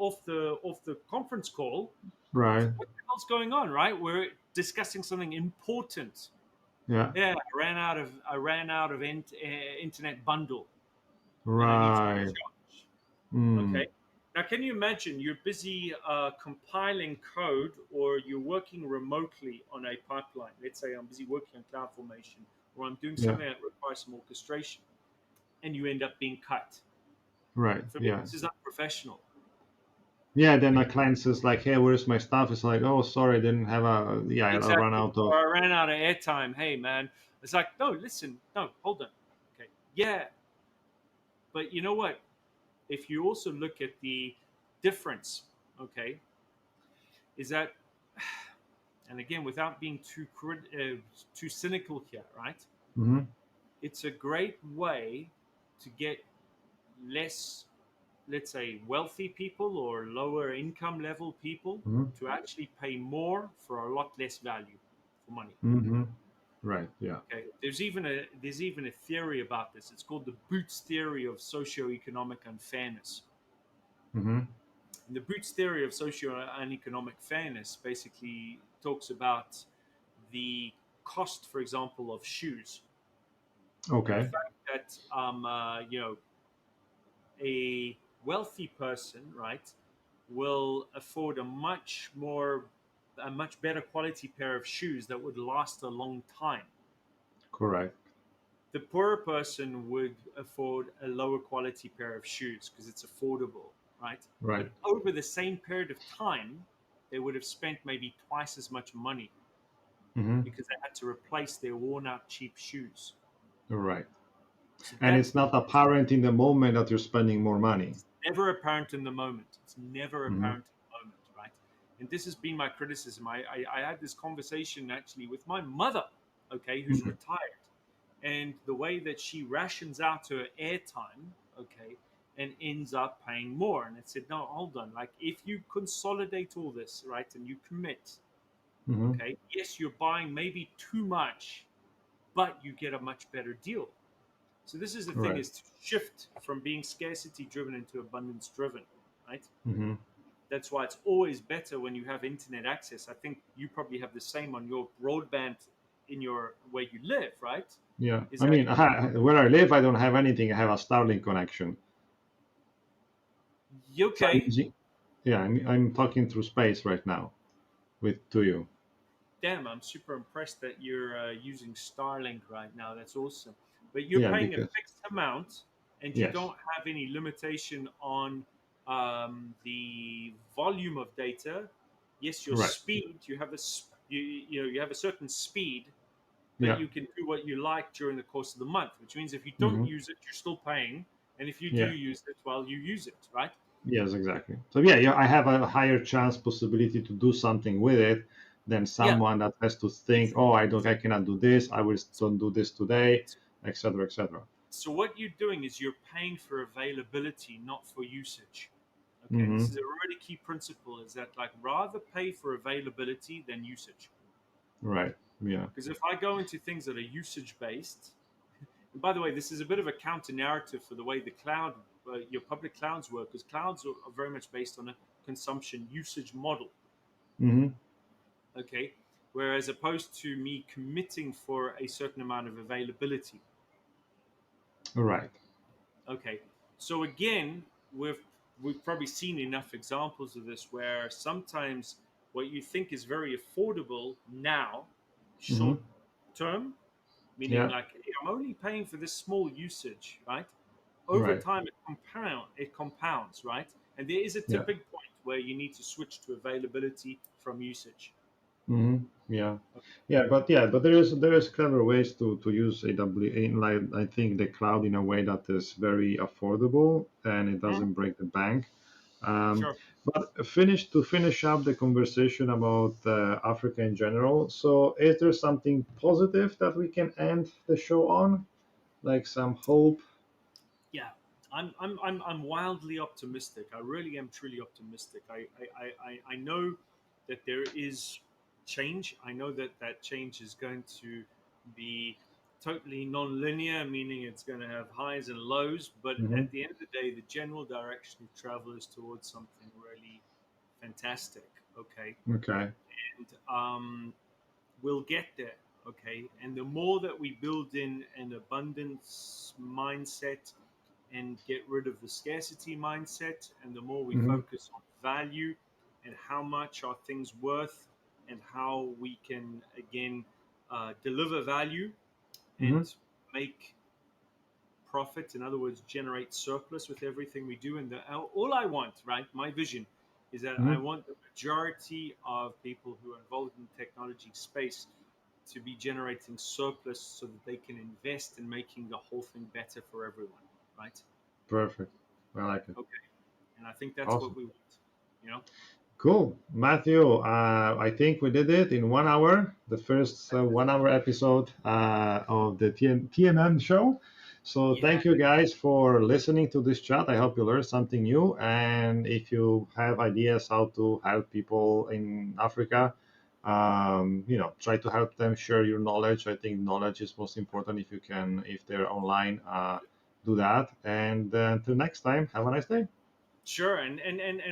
conference call. right, What the hell's going on, right? We're discussing something important. yeah, Yeah, I ran out of internet bundle, and I need to right, recharge. mm, Okay. Now, can you imagine you're busy compiling code or you're working remotely on a pipeline? Let's say I'm busy working on cloud formation or I'm doing yeah, something that requires some orchestration and you end up being cut. right, For me, yeah. this is unprofessional. Yeah, then Okay. a client says like, "Hey, where's my stuff?" It's like, "Oh, sorry, I didn't have a. Yeah, I ran Exactly. out of." Or I ran out of airtime. Hey, man. It's like, no, listen, no, hold on. Okay. Yeah. But you know what? If you also look at the difference, okay, is that and again, without being too cynical here, right? Hmm, It's a great way to get less, let's say, wealthy people or lower income level people hmm, to actually pay more for a lot less value for money. hmm, right, yeah, Okay, there's even a theory about this. It's called the Boots theory of socioeconomic unfairness. hmm, And the Boots theory of socio and economic fairness basically talks about the cost, for example, of shoes, and the okay, fact that a wealthy person, right, will afford a much better quality pair of shoes that would last a long time. correct. The poorer person would afford a lower quality pair of shoes because it's affordable, right? Right. But over the same period of time, they would have spent maybe twice as much money Hmm. because they had to replace their worn out cheap shoes. Right. So And that's it's the not apparent in the moment that you're spending more money. never apparent in the moment. It's never Hmm. apparent in the moment, right? And this has been my criticism. I had this conversation actually with my mother, okay, who's retired, and the way that she rations out her airtime, okay, and ends up paying more. And it said, no, hold on. Like, if you consolidate all this, right, and you commit, Hmm. okay, yes, you're buying maybe too much, but you get a much better deal. So this is the thing, Right. is to shift from being scarcity driven into abundance driven, right? Hmm. That's why it's always better when you have internet access. I think you probably have the same on your broadband in your where you live, right? Yeah. Is I that mean, where I live, I don't have anything. I have a Starlink connection. So I'm okay? using, yeah, I'm talking through space right now with to you. Damn, I'm super impressed that you're using Starlink right now. That's awesome. But you're Yeah, paying a because fixed amount, and you yes, don't have any limitation on the volume of data. Yes, your right. speed. You have you have a certain speed, but Yeah. you can do what you like during the course of the month. Which means if you don't Hmm. use it, you're still paying, and if you do Yeah. use it, well, you use it, right? Yes, exactly. So yeah, yeah, I have a higher chance possibility to do something with it than Yeah. someone that has to think, oh, I cannot do this. I will don't do this today, etc., etc. So what you're doing is you're paying for availability, not for usage. Okay, and this Mm-hmm. is a really key principle: is that like rather pay for availability than usage. Right. Yeah. Because if I go into things that are usage based, and by the way, this is a bit of a counter narrative for the way the cloud, your public clouds work, because clouds are very much based on a consumption usage model. Mm-hmm. Okay, whereas opposed to me committing for a certain amount of availability. Right. Okay, so again, we've probably seen enough examples of this where sometimes what you think is very affordable now, Mm-hmm. short term, meaning Yeah. like, hey, I'm only paying for this small usage, right? Over Right. time, it compounds, right? And there is a Yeah. tipping point where you need to switch to availability from usage. Mm-hmm. Yeah. But there is clever ways to use AW in, like, I think the cloud in a way that is very affordable and it Mhm. doesn't break the bank. Um, Sure. but finish up the conversation about Africa in general. So, is there something positive that we can end the show on, like some hope? Yeah, I'm wildly optimistic. I really am truly optimistic. I know that there is change. I know that that change is going to be totally non-linear, meaning it's going to have highs and lows. But Hmm. at the end of the day, the general direction of travel is towards something really fantastic. Okay, Okay. and we'll get there. Okay, and the more that we build in an abundance mindset and get rid of the scarcity mindset, and the more we Hmm. focus on value and how much are things worth and how we can again deliver value Hmm. and make profit, in other words, generate surplus with everything we do. And all I want, right, my vision is that I Hmm. want the majority of people who are involved in the technology space to be generating surplus so that they can invest in making the whole thing better for everyone, right? Perfect. I like it. Okay, and I think that's what Awesome. we want. You know, Cool, Matthew. I think we did it in 1 hour, the first 1 hour episode of the TMM show. So yeah, thank you guys for listening to this chat. I hope you learned something new. And if you have ideas how to help people in Africa, try to help them share your knowledge. I think knowledge is most important. If you can, if they're online, do that. And until next time, have a nice day. sure. And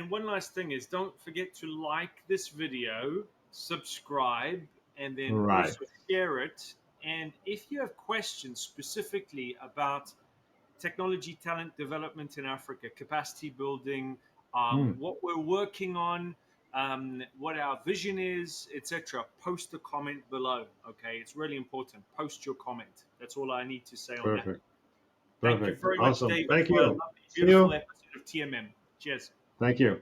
one last thing is, don't forget to like this video, subscribe, and then Right. also share it. And if you have questions specifically about technology talent development in Africa, capacity building, Hmm, what we're working on, what our vision is, etc. Post a comment below. Okay, it's really important. Post your comment. That's all I need to say on that. perfect. Thank you Perfect. very much, Awesome. David, Thank for a you. lovely, See beautiful you. episode of TMM. Cheers. Thank you.